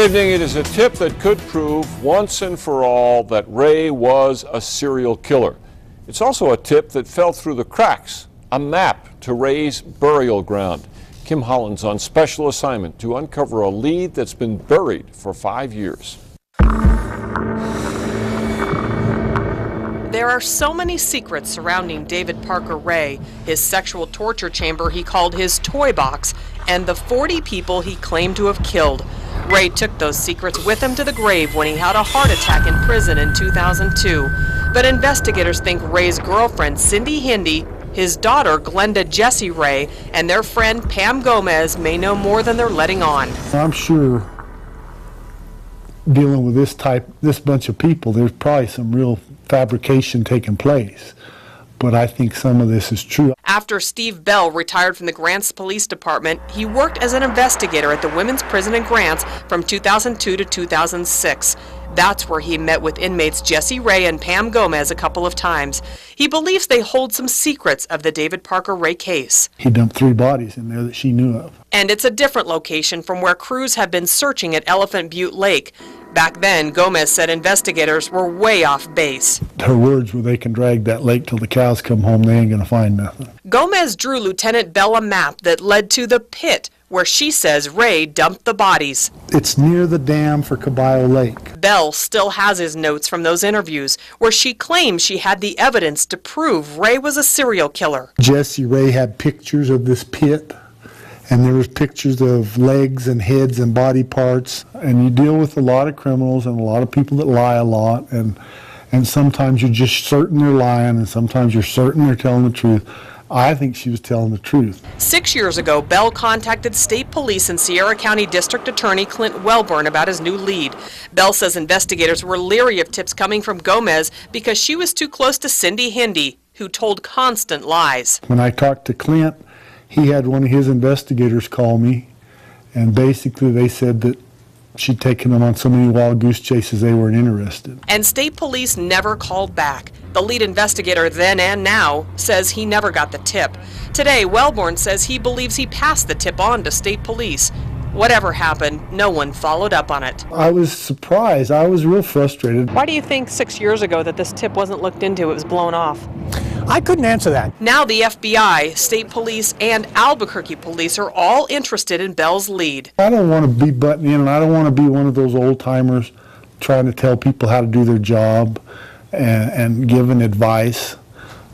evening. It is a tip that could prove once and for all that Ray was a serial killer. It's also a tip that fell through the cracks, a map to Ray's burial ground. Kim Holland's on special assignment to uncover a lead that's been buried for 5 years. There are so many secrets surrounding David Parker Ray, his sexual torture chamber he called his toy box, and the 40 people he claimed to have killed. Ray took those secrets with him to the grave when he had a heart attack in prison in 2002. But investigators think Ray's girlfriend, Cindy Hindi, his daughter, Glenda Jessie Ray, and their friend, Pam Gomez, may know more than they're letting on. I'm sure dealing with this bunch of people, there's probably some real fabrication taking place. But I think some of this is true. After Steve Bell retired from the Grants Police Department, he worked as an investigator at the women's prison in Grants from 2002 to 2006. That's where he met with inmates Jessie Ray and Pam Gomez a couple of times. He believes they hold some secrets of the David Parker Ray case. He dumped 3 bodies in there that she knew of. And it's a different location from where crews have been searching at Elephant Butte Lake. Back then, Gomez said investigators were way off base. Her words were, they can drag that lake till the cows come home, they ain't gonna find nothing. Gomez drew Lieutenant Bell a map that led to the pit where she says Ray dumped the bodies. It's near the dam for Caballo Lake. Bell still has his notes from those interviews where she claims she had the evidence to prove Ray was a serial killer. Jessie Ray had pictures of this pit, and there was pictures of legs and heads and body parts. And you deal with a lot of criminals and a lot of people that lie a lot, and sometimes you're just certain they're lying, and sometimes you're certain they're telling the truth. I think she was telling the truth. 6 years ago, Bell contacted State Police and Sierra County District Attorney Clint Welburn about his new lead. Bell says investigators were leery of tips coming from Gomez because she was too close to Cindy Hindi, who told constant lies. When I talked to Clint, he had one of his investigators call me, and basically they said that she'd taken them on so many wild goose chases they weren't interested. And state police never called back. The lead investigator then and now says he never got the tip. Today, Welborn says he believes he passed the tip on to state police. Whatever happened, no one followed up on it. I was surprised. I was real frustrated. Why do you think 6 years ago that this tip wasn't looked into, it was blown off? I couldn't answer that. Now the FBI, state police, and Albuquerque police are all interested in Bell's lead. I don't want to be butting in, and I don't want to be one of those old-timers trying to tell people how to do their job and giving advice,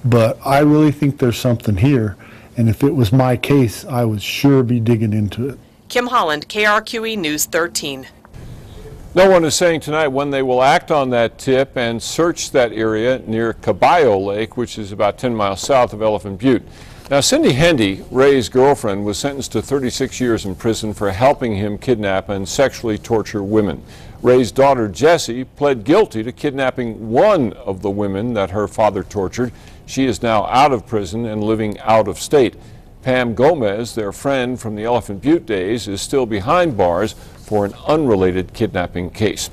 but I really think there's something here, and if it was my case, I would sure be digging into it. Kim Holland, KRQE News 13. No one is saying tonight when they will act on that tip and search that area near Caballo Lake, which is about 10 miles south of Elephant Butte. Now, Cindy Hindi, Ray's girlfriend, was sentenced to 36 years in prison for helping him kidnap and sexually torture women. Ray's daughter, Jessie, pled guilty to kidnapping one of the women that her father tortured. She is now out of prison and living out of state. Pam Gomez, their friend from the Elephant Butte days, is still behind bars for an unrelated kidnapping case.